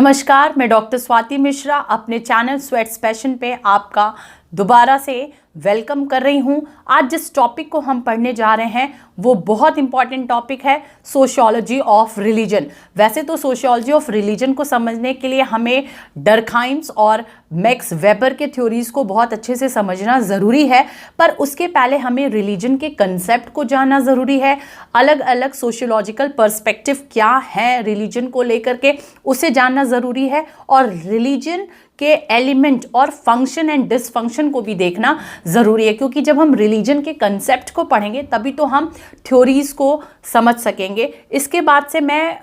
नमस्कार, मैं डॉक्टर स्वाति मिश्रा अपने चैनल स्वेट्स पैशन पे आपका दोबारा से वेलकम कर रही हूँ। आज जिस टॉपिक को हम पढ़ने जा रहे हैं वो बहुत इंपॉर्टेंट टॉपिक है, सोशियोलॉजी ऑफ रिलीजन। वैसे तो सोशियोलॉजी ऑफ रिलीजन को समझने के लिए हमें डर्कहाइम्स और मैक्स वेबर के थ्योरीज को बहुत अच्छे से समझना ज़रूरी है, पर उसके पहले हमें रिलीजन के कंसेप्ट को जानना ज़रूरी है। अलग अलग सोशियोलॉजिकल पर्सपेक्टिव क्या है रिलीजन को लेकर के, उसे जानना ज़रूरी है। और रिलीजन के एलिमेंट और फंक्शन एंड डिसफंक्शन को भी देखना ज़रूरी है, क्योंकि जब हम रिलीजन के कंसेप्ट को पढ़ेंगे तभी तो हम थ्योरीज़ को समझ सकेंगे। इसके बाद से मैं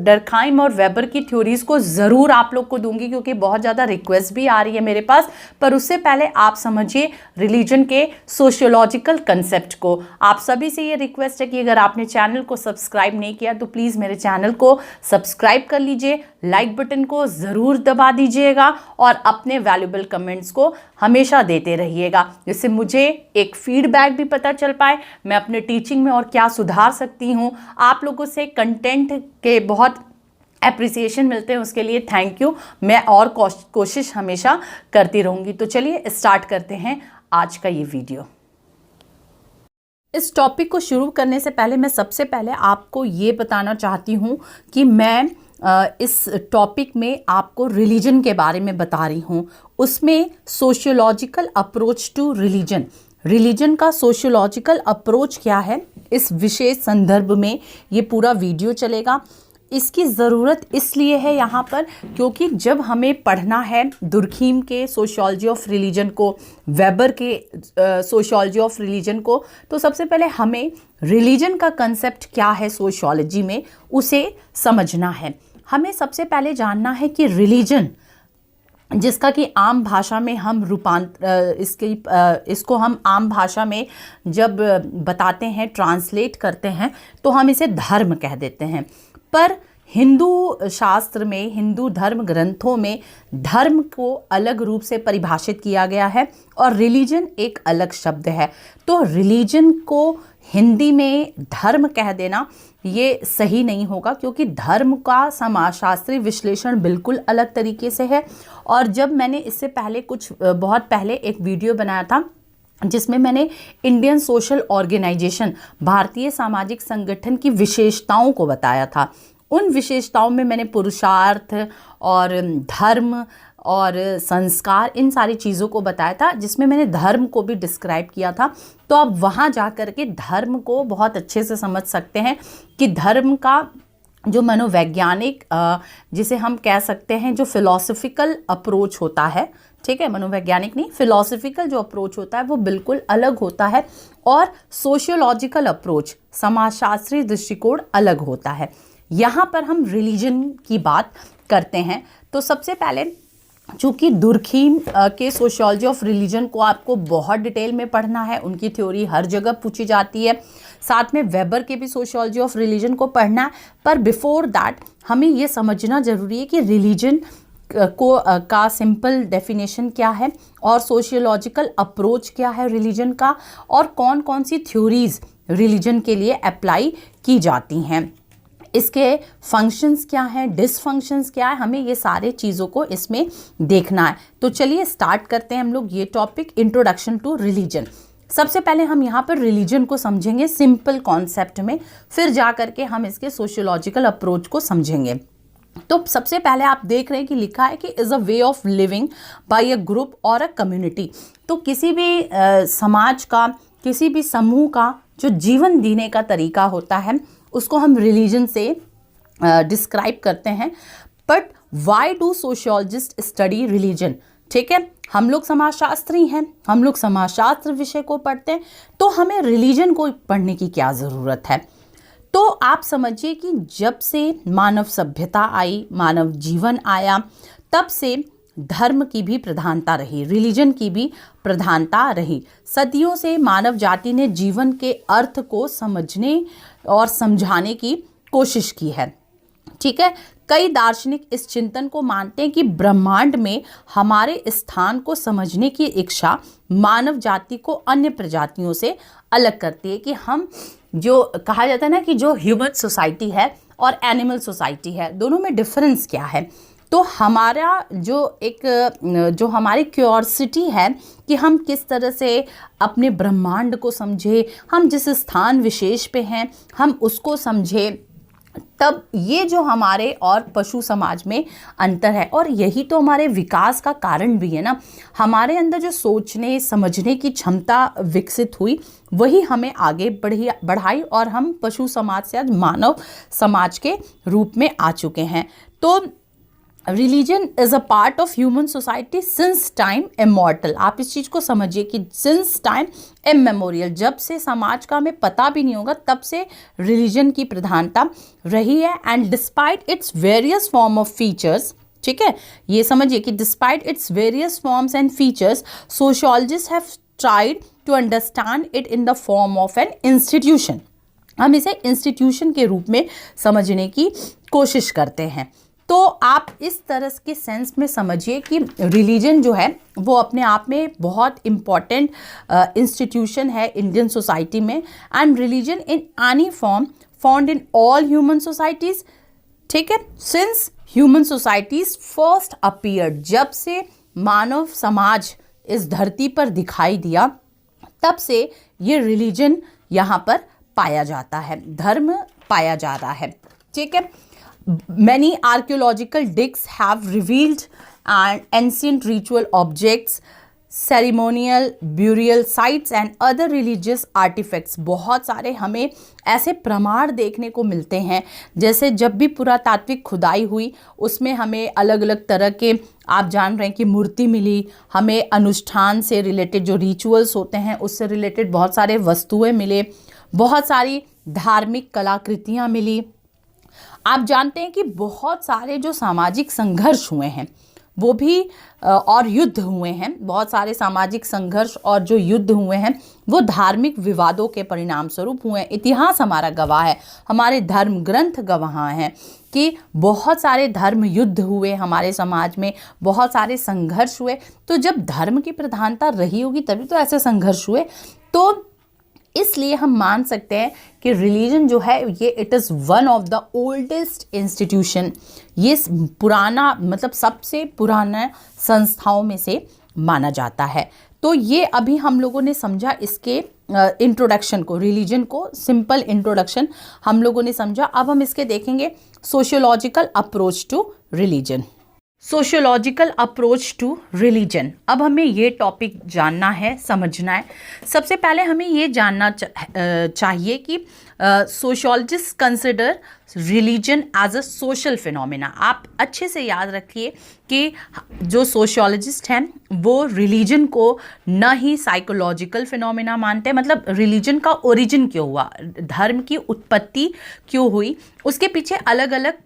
डर्कहाइम और वेबर की थ्योरीज़ को ज़रूर आप लोग को दूंगी, क्योंकि बहुत ज़्यादा रिक्वेस्ट भी आ रही है मेरे पास। पर उससे पहले आप समझिए रिलीजन के सोशियोलॉजिकल कंसेप्ट को। आप सभी से ये रिक्वेस्ट है कि अगर आपने चैनल को सब्सक्राइब नहीं किया तो प्लीज़ मेरे चैनल को सब्सक्राइब कर लीजिए, लाइक बटन को ज़रूर दबा दीजिएगा और अपने वैल्यूएबल कमेंट्स को हमेशा देते रहिएगा, जिससे मुझे एक फीडबैक भी पता चल पाए मैं अपने टीचिंग में और क्या सुधार सकती हूँ। आप लोगों से कंटेंट के बहुत एप्रिसिएशन मिलते हैं, उसके लिए थैंक यू। मैं और कोशिश हमेशा करती रहूँगी। तो चलिए स्टार्ट करते हैं आज का ये वीडियो। इस टॉपिक को शुरू करने से पहले मैं सबसे पहले आपको ये बताना चाहती हूँ कि मैं इस टॉपिक में आपको रिलीजन के बारे में बता रही हूँ। उसमें sociological approach to religion, religion का सोशियोलॉजिकल अप्रोच क्या है, इस विशेष संदर्भ में ये पूरा वीडियो चलेगा। इसकी ज़रूरत इसलिए है यहाँ पर क्योंकि जब हमें पढ़ना है दुर्खीम के सोशियोलॉजी ऑफ रिलीजन को, वेबर के सोशियोलॉजी ऑफ रिलीजन को, तो सबसे पहले हमें रिलीजन का कंसेप्ट क्या है सोशियोलॉजी में उसे समझना है। हमें सबसे पहले जानना है कि रिलीजन, जिसका कि आम भाषा में हम इसको हम आम भाषा में जब बताते हैं, ट्रांसलेट करते हैं, तो हम इसे धर्म कह देते हैं। पर हिंदू शास्त्र में, हिंदू धर्म ग्रंथों में धर्म को अलग रूप से परिभाषित किया गया है और रिलीजन एक अलग शब्द है। तो रिलीजन को हिंदी में धर्म कह देना ये सही नहीं होगा, क्योंकि धर्म का समाजशास्त्रीय विश्लेषण बिल्कुल अलग तरीके से है। और जब मैंने इससे पहले बहुत पहले एक वीडियो बनाया था जिसमें मैंने इंडियन सोशल ऑर्गेनाइजेशन, भारतीय सामाजिक संगठन की विशेषताओं को बताया था, उन विशेषताओं में मैंने पुरुषार्थ और धर्म और संस्कार, इन सारी चीज़ों को बताया था, जिसमें मैंने धर्म को भी डिस्क्राइब किया था। तो आप वहाँ जा कर के धर्म को बहुत अच्छे से समझ सकते हैं कि धर्म का जो मनोवैज्ञानिक, जिसे हम कह सकते हैं जो फिलॉसफिकल अप्रोच होता है, ठीक है, मनोवैज्ञानिक नहीं, फिलॉसफिकल जो अप्रोच होता है वो बिल्कुल अलग होता है, और सोशियोलॉजिकल अप्रोच, समाजशास्त्रीय दृष्टिकोण अलग होता है। यहाँ पर हम रिलीजन की बात करते हैं। तो सबसे पहले, चूँकि दुर्खीम के सोशियोलॉजी ऑफ रिलीजन को आपको बहुत डिटेल में पढ़ना है, उनकी थ्योरी हर जगह पूछी जाती है, साथ में वेबर के भी सोशियोलॉजी ऑफ रिलीजन को पढ़ना है। पर बिफोर दैट हमें ये समझना ज़रूरी है कि रिलीजन का सिंपल डेफिनेशन क्या है और सोशियोलॉजिकल अप्रोच क्या है रिलीजन का, और कौन कौन सी थ्योरीज रिलीजन के लिए अप्लाई की जाती हैं, इसके फंक्शंस क्या हैं, डिसफंक्शंस क्या है, हमें ये सारे चीज़ों को इसमें देखना है। तो चलिए स्टार्ट करते हैं हम लोग ये टॉपिक, इंट्रोडक्शन टू रिलीजन। सबसे पहले हम यहाँ पर रिलीजन को समझेंगे सिंपल कॉन्सेप्ट में, फिर जा करके हम इसके सोशियोलॉजिकल अप्रोच को समझेंगे। तो सबसे पहले आप देख रहे हैं कि लिखा है कि is a way of living by a group और अ कम्युनिटी। तो किसी भी समाज का, किसी भी समूह का जो जीवन जीने का तरीका होता है उसको हम रिलीजन से डिस्क्राइब करते हैं। But why do sociologist study religion, ठीक है, हम लोग समाजशास्त्री हैं, हम लोग समाजशास्त्र विषय को पढ़ते हैं, तो हमें रिलीजन को पढ़ने की क्या ज़रूरत है। तो आप समझिए कि जब से मानव सभ्यता आई, मानव जीवन आया, तब से धर्म की भी प्रधानता रही, रिलीजन की भी प्रधानता रही। सदियों से मानव जाति ने जीवन के अर्थ को समझने और समझाने की कोशिश की है, ठीक है। कई दार्शनिक इस चिंतन को मानते हैं कि ब्रह्मांड में हमारे स्थान को समझने की इच्छा मानव जाति को अन्य प्रजातियों से अलग करती है, कि हम, जो कहा जाता है ना कि जो ह्यूमन सोसाइटी है और एनिमल सोसाइटी है, दोनों में डिफरेंस क्या है। तो हमारा जो हमारी क्यूरियोसिटी है कि हम किस तरह से अपने ब्रह्मांड को समझे, हम जिस स्थान विशेष पे हैं हम उसको समझे, तब ये जो हमारे और पशु समाज में अंतर है, और यही तो हमारे विकास का कारण भी है ना। हमारे अंदर जो सोचने समझने की क्षमता विकसित हुई वही हमें आगे बढ़ाई और हम पशु समाज से आज मानव समाज के रूप में आ चुके हैं। तो religion is a part of human society since time immortal. आप इस चीज़ को समझिए कि सिंस टाइम इमेमोरियल, जब से समाज का हमें पता भी नहीं होगा तब से रिलीजन की प्रधानता रही है। And despite its various form of features, ठीक है, ये समझिए कि despite its various forms and features sociologist have tried to understand it in the form of an institution. हम इसे इंस्टीट्यूशन के रूप में समझने की कोशिश करते हैं। तो आप इस तरह के सेंस में समझिए कि रिलीजन जो है वो अपने आप में बहुत इम्पॉर्टेंट इंस्टीट्यूशन है इंडियन सोसाइटी में। And religion in any form found in all human societies, ठीक है, since human societies first appeared, जब से मानव समाज इस धरती पर दिखाई दिया तब से ये रिलीजन यहाँ पर पाया जाता है, धर्म पाया जा रहा है, ठीक है। Many archaeological digs have revealed ancient ritual objects, ceremonial burial sites and other religious artifacts। बहुत सारे हमें ऐसे प्रमाण देखने को मिलते हैं, जैसे जब भी पुरातात्विक खुदाई हुई उसमें हमें अलग अलग तरह के, आप जान रहे हैं कि मूर्ति मिली, हमें अनुष्ठान से रिलेटेड जो रिचुअल्स होते हैं उससे रिलेटेड बहुत सारे वस्तुएं मिले, बहुत सारी धार्मिक कलाकृतियाँ मिली। आप जानते हैं कि बहुत सारे जो सामाजिक संघर्ष हुए हैं वो भी और युद्ध हुए हैं, बहुत सारे सामाजिक संघर्ष और जो युद्ध हुए हैं वो धार्मिक विवादों के परिणाम स्वरूप हुए हैं। इतिहास हमारा गवाह है, हमारे धर्म ग्रंथ गवाह हैं कि बहुत सारे धर्म युद्ध हुए हमारे समाज में, बहुत सारे संघर्ष हुए। तो जब धर्म की प्रधानता रही होगी तभी तो ऐसे संघर्ष हुए। तो इसलिए हम मान सकते हैं कि रिलीजन जो है ये it is one of the oldest institution, ये पुराना मतलब सबसे पुराना संस्थाओं में से माना जाता है। तो ये अभी हम लोगों ने समझा इसके इंट्रोडक्शन को, रिलीजन को सिंपल इंट्रोडक्शन हम लोगों ने समझा। अब हम इसके देखेंगे sociological approach to religion. Sociological approach to religion, अब हमें ये टॉपिक जानना है, समझना है। सबसे पहले हमें ये जानना चाहिए कि sociologist consider religion as a social phenomena. आप अच्छे से याद रखिए कि जो सोशियोलॉजिस्ट हैं वो रिलीजन को न ही साइकोलॉजिकल फिनोमेना मानते हैं, मतलब रिलीजन का ओरिजिन क्यों हुआ, धर्म की उत्पत्ति क्यों हुई, उसके पीछे अलग अलग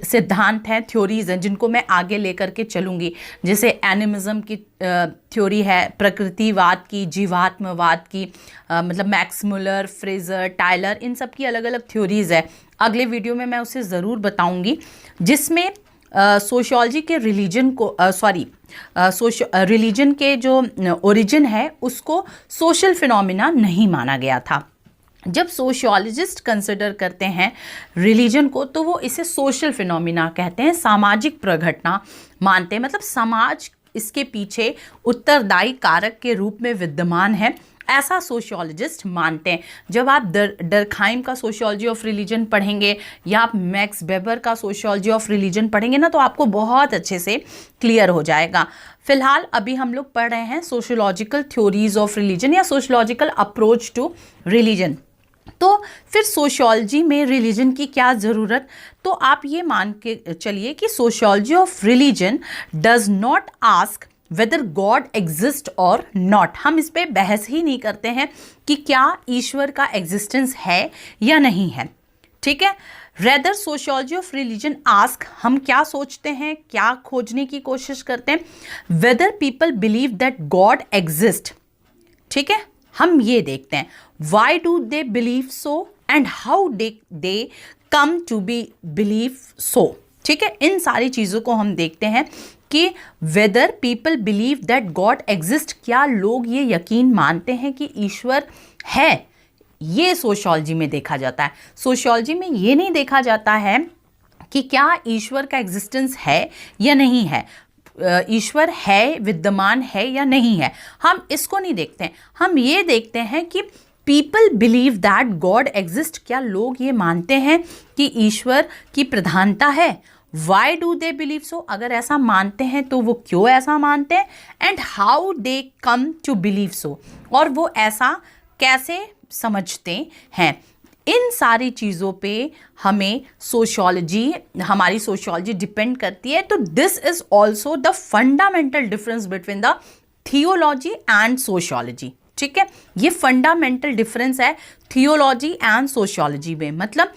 सिद्धांत हैं, थ्योरीज हैं जिनको मैं आगे लेकर के चलूँगी। जैसे एनिमिज्म की थ्योरी है, प्रकृतिवाद की, जीवात्मवाद की, मतलब मैक्स मुलर, फ्रेजर, टायलर, इन सब की अलग अलग थ्योरीज है। अगले वीडियो में मैं उसे ज़रूर बताऊँगी, जिसमें सोशियोलॉजी के रिलीजन को रिलीजन के जो ओरिजिन है उसको सोशल फिनोमिना नहीं माना गया था। जब सोशियोलॉजिस्ट कंसिडर करते हैं रिलीजन को तो वो इसे सोशल फिनोमिना कहते हैं, सामाजिक प्रघटना मानते हैं, मतलब समाज इसके पीछे उत्तरदायी कारक के रूप में विद्यमान है, ऐसा सोशियोलॉजिस्ट मानते हैं। जब आप डर्खाइम का सोशियोलॉजी ऑफ रिलीजन पढ़ेंगे या आप मैक्स वेबर का सोशियोलॉजी ऑफ रिलीजन पढ़ेंगे ना तो आपको बहुत अच्छे से क्लियर हो जाएगा। फिलहाल अभी हम लोग पढ़ रहे हैं सोशियोलॉजिकल थ्योरीज ऑफ रिलीजन या सोशियोलॉजिकल अप्रोच टू रिलीजन। तो फिर सोशियोलॉजी में रिलीजन की क्या ज़रूरत, तो आप ये मान के चलिए कि sociology of religion does not ask whether God exist or not. हम इस पे बहस ही नहीं करते हैं कि क्या ईश्वर का एग्जिस्टेंस है या नहीं है, ठीक है। Rather sociology of religion ask, हम क्या सोचते हैं, क्या खोजने की कोशिश करते हैं, whether people believe that God exist, ठीक है, हम ये देखते हैं। Why do they believe so and how they come to be believe so, ठीक है। इन सारी चीज़ों को हम देखते हैं कि whether people believe that God exist, क्या लोग ये यकीन मानते हैं कि ईश्वर है, ये सोशियोलॉजी में देखा जाता है। सोशियोलॉजी में ये नहीं देखा जाता है कि क्या ईश्वर का एग्जिस्टेंस है या नहीं है, ईश्वर है, विद्यमान है या नहीं है, हम इसको नहीं देखते हैं। हम ये देखते हैं कि people believe that God exist, क्या लोग ये मानते हैं कि ईश्वर की प्रधानता है। वाई डू दे बिलीव सो, अगर ऐसा मानते हैं तो वो क्यों ऐसा मानते हैं, and how they come to believe so, और वो ऐसा कैसे समझते हैं। इन सारी चीज़ों पे हमें सोशियोलॉजी, हमारी सोशियोलॉजी डिपेंड करती है। तो this is also the fundamental difference between the theology and sociology. ठीक है, ये फंडामेंटल डिफरेंस है थियोलॉजी एंड सोशियोलॉजी में। मतलब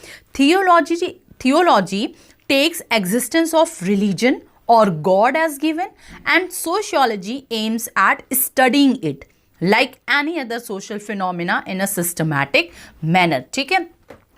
theology takes existence of religion or God as given, and sociology aims at studying it like any other social phenomena in a systematic manner। ठीक है,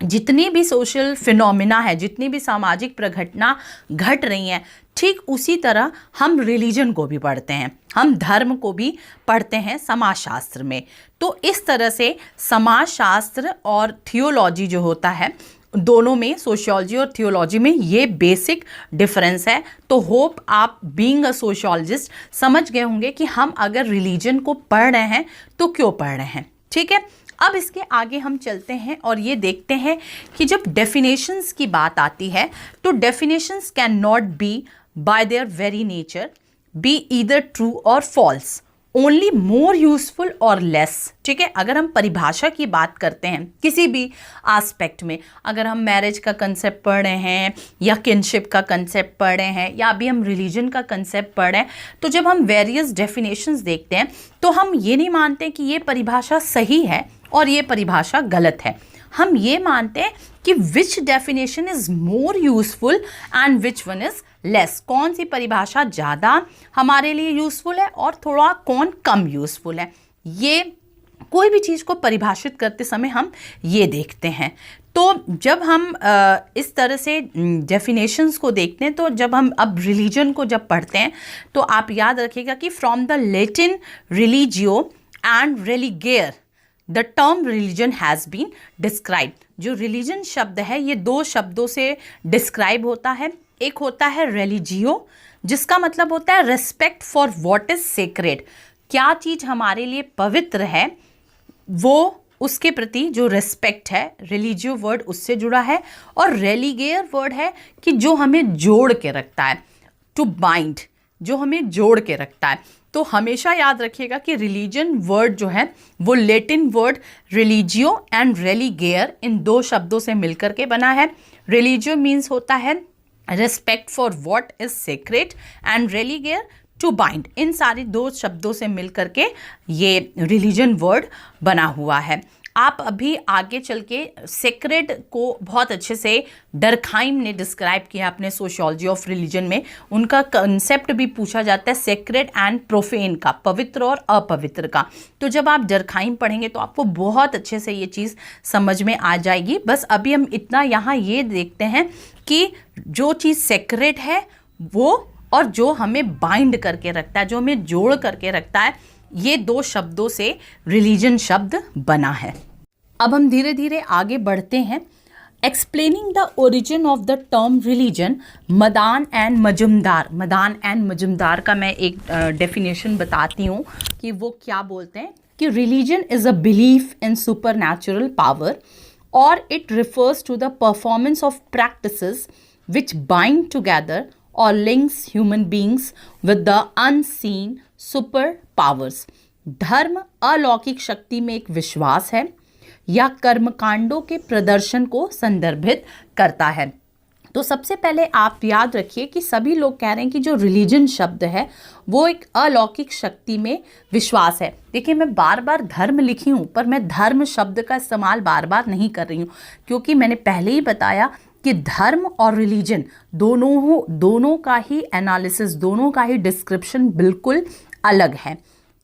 जितनी भी सोशल फिनोमिना है, जितनी भी सामाजिक प्रघटना घट रही हैं, ठीक उसी तरह हम रिलीजन को भी पढ़ते हैं, हम धर्म को भी पढ़ते हैं समाजशास्त्र में। तो इस तरह से समाजशास्त्र और थियोलॉजी जो होता है, दोनों में, सोशियोलॉजी और थियोलॉजी में ये बेसिक डिफरेंस है। तो होप आप बीइंग अ सोशियोलॉजिस्ट समझ गए होंगे कि हम अगर रिलीजन को पढ़ रहे हैं तो क्यों पढ़ रहे हैं। ठीक है, अब इसके आगे हम चलते हैं और ये देखते हैं कि जब डेफिनेशंस की बात आती है तो definitions can not be bye there very nature be either true और फॉल्स, ओनली मोर यूजफुल और लेस। ठीक है, अगर हम परिभाषा की बात करते हैं किसी भी एस्पेक्ट में, अगर हम मैरिज का कंसेप्ट पढ़ रहे हैं या किनशिप का कंसेप्ट पढ़ रहे हैं या अभी हम रिलीजन का कंसेप्ट पढ़ रहे हैं, तो जब हम वेरियस डेफिनेशंस देखते हैं तो हम ये नहीं मानते कि ये परिभाषा सही है और ये परिभाषा गलत है। हम ये मानते हैं कि which definition is more useful and which one is less, कौन सी परिभाषा ज़्यादा हमारे लिए यूजफुल है और थोड़ा कौन कम यूजफुल है। ये कोई भी चीज़ को परिभाषित करते समय हम ये देखते हैं। तो जब हम इस तरह से डेफिनेशंस को देखते हैं, तो जब हम अब रिलीजन को जब पढ़ते हैं तो आप याद रखिएगा कि from the Latin religio and religare the term religion has been described. जो रिलीजन शब्द है ये दो शब्दों से डिस्क्राइब होता है। एक होता है रेलिजियो, जिसका मतलब होता है respect for what is sacred, क्या चीज़ हमारे लिए पवित्र है वो उसके प्रति जो रेस्पेक्ट है, रिलीजियो वर्ड उससे जुड़ा है। और रेलिगेयर वर्ड है कि जो हमें जोड़ के रखता है, टू बाइंड, जो हमें जोड़ के रखता है। तो हमेशा याद रखिएगा कि रिलीजन वर्ड जो है वो Latin word religio and religare इन दो शब्दों से मिलकर के बना है। रिलीजियो मीन्स होता है respect for what is sacred and religare to bind, इन सारी दो शब्दों से मिलकर के ये रिलीजन वर्ड बना हुआ है। आप अभी आगे चल के सेक्रेड को बहुत अच्छे से डरखाइम ने डिस्क्राइब किया अपने सोशियोलॉजी ऑफ रिलीजन में। उनका कंसेप्ट भी पूछा जाता है सेक्रेड एंड प्रोफेन का, पवित्र और अपवित्र का। तो जब आप डरखाइम पढ़ेंगे तो आपको बहुत अच्छे से ये चीज़ समझ में आ जाएगी। बस अभी हम इतना यहाँ ये देखते हैं कि जो चीज़ सेक्रेड है वो, और जो हमें बाइंड करके रखता है, जो हमें जोड़ करके रखता है, ये दो शब्दों से रिलीजन शब्द बना है। अब हम धीरे धीरे आगे बढ़ते हैं। Explaining the origin of the term religion, Madan and Majumdar. Madan and Majumdar का मैं एक डेफिनेशन बताती हूँ कि वो क्या बोलते हैं कि religion is a belief in supernatural power और it refers to the performance of practices which bind together or links human beings with the unseen super powers। धर्म अलौकिक शक्ति में एक विश्वास है या कर्मकांडों के प्रदर्शन को संदर्भित करता है। तो सबसे पहले आप याद रखिए कि सभी लोग कह रहे हैं कि जो रिलीजन शब्द है वो एक अलौकिक शक्ति में विश्वास है। देखिए, मैं बार बार धर्म लिखी हूँ पर मैं धर्म शब्द का इस्तेमाल बार बार नहीं कर रही हूँ, क्योंकि मैंने पहले ही बताया कि धर्म और रिलीजन दोनों का ही एनालिसिस, दोनों का ही डिस्क्रिप्शन बिल्कुल अलग है।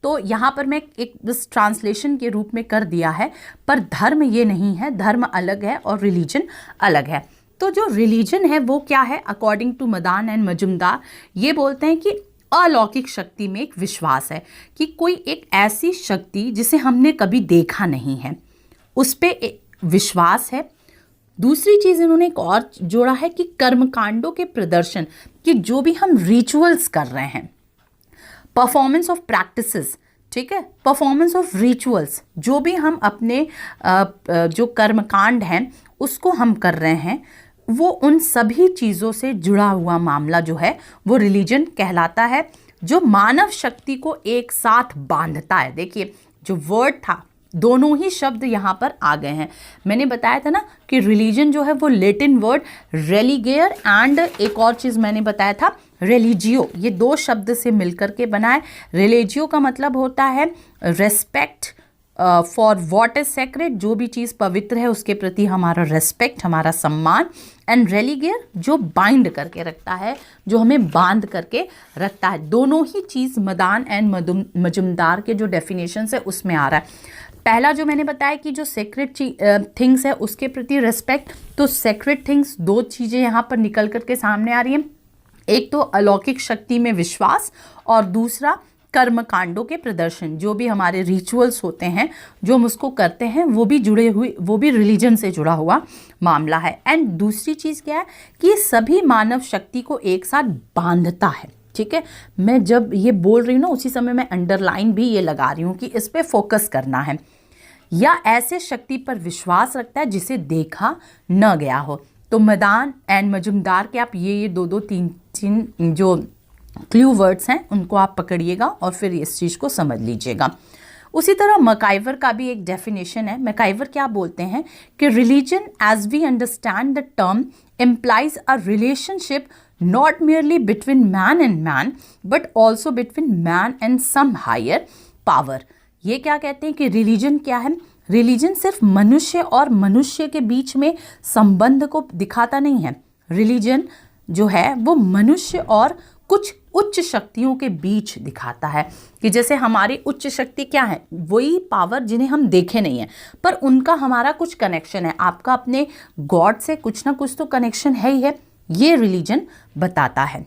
तो यहाँ पर मैं एक बस ट्रांसलेशन के रूप में कर दिया है, पर धर्म ये नहीं है, धर्म अलग है और रिलीजन अलग है। तो जो रिलीजन है वो क्या है, according to Madan and Majumdar, ये बोलते हैं कि अलौकिक शक्ति में एक विश्वास है कि कोई एक ऐसी शक्ति जिसे हमने कभी देखा नहीं है, उस पर विश्वास है, दूसरी चीज़ इन्होंने एक और जोड़ा है कि कर्मकांडों के प्रदर्शन, कि जो भी हम रिचुअल्स कर रहे हैं, परफॉर्मेंस ऑफ प्रैक्टिसेस, ठीक है, परफॉर्मेंस ऑफ रिचुअल्स, जो भी हम अपने जो कर्मकांड हैं उसको हम कर रहे हैं, वो उन सभी चीज़ों से जुड़ा हुआ मामला जो है वो रिलीजन कहलाता है, जो मानव शक्ति को एक साथ बांधता है। देखिए जो वर्ड था, दोनों ही शब्द यहाँ पर आ गए हैं। मैंने बताया था ना कि रिलीजन जो है वो लैटिन वर्ड रेलिगेयर एंड एक और चीज़ मैंने बताया था रेलिजियो, ये दो शब्द से मिलकर के बना है। रेलिजियो का मतलब होता है respect for what is sacred, जो भी चीज़ पवित्र है उसके प्रति हमारा रेस्पेक्ट, हमारा सम्मान। एंड रेलिगेयर जो बाइंड करके रखता है, जो हमें बांध करके रखता है। दोनों ही चीज़ मदान एंड मजुमदार के जो डेफिनेशन है उसमें आ रहा है। पहला जो मैंने बताया कि जो सेक्रेड थिंग्स है उसके प्रति रेस्पेक्ट, तो सेक्रेड थिंग्स दो चीज़ें यहाँ पर निकल करके सामने आ रही हैं। एक तो अलौकिक शक्ति में विश्वास और दूसरा कर्मकांडों के प्रदर्शन, जो भी हमारे रिचुअल्स होते हैं जो हम उसको करते हैं वो भी जुड़े हुए, वो भी रिलीजन से जुड़ा हुआ मामला है। एंड दूसरी चीज़ क्या है कि सभी मानव शक्ति को एक साथ बांधता है। ठीक है, मैं जब ये बोल रही हूँ ना उसी समय मैं अंडरलाइन भी ये लगा रही हूँ कि इस पे फोकस करना है। या ऐसे शक्ति पर विश्वास रखता है जिसे देखा न गया हो। तो मदान एंड मजुमदार के आप ये दो तीन जो क्लू वर्ड्स हैं उनको आप पकड़िएगा और फिर इस चीज़ को समझ लीजिएगा। उसी तरह मकाइवर का भी एक डेफिनेशन है। मकाइवर क्या बोलते हैं कि religion as we understand the term implies a relationship not merely between man and man but also between man and some higher power। ये क्या कहते हैं कि रिलीजन क्या है? रिलीजन सिर्फ मनुष्य और मनुष्य के बीच में संबंध को दिखाता नहीं है। रिलीजन जो है वो मनुष्य और कुछ उच्च शक्तियों के बीच दिखाता है कि जैसे हमारी उच्च शक्ति क्या है, वही पावर जिन्हें हम देखे नहीं है पर उनका हमारा कुछ कनेक्शन है। आपका अपने गॉड से कुछ ना कुछ तो कनेक्शन है ही है, ये रिलीजन बताता है।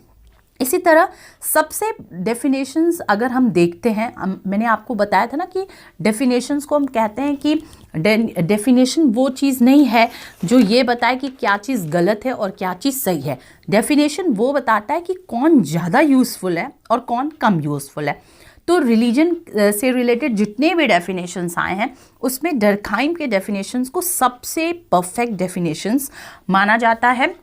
इसी तरह सबसे डेफिनेशंस अगर हम देखते हैं, मैंने आपको बताया था ना कि डेफिनेशंस को हम कहते हैं कि डेफिनेशन वो चीज़ नहीं है जो ये बताए कि क्या चीज़ गलत है और क्या चीज़ सही है। डेफिनेशन वो बताता है कि कौन ज़्यादा यूज़फुल है और कौन कम यूज़फुल है। तो रिलीजन से रिलेटेड जितने भी डेफिनेशंस आए हैं उसमें डर्कहाइम के डेफिनेशंस को सबसे परफेक्ट डेफिनेशंस माना जाता है,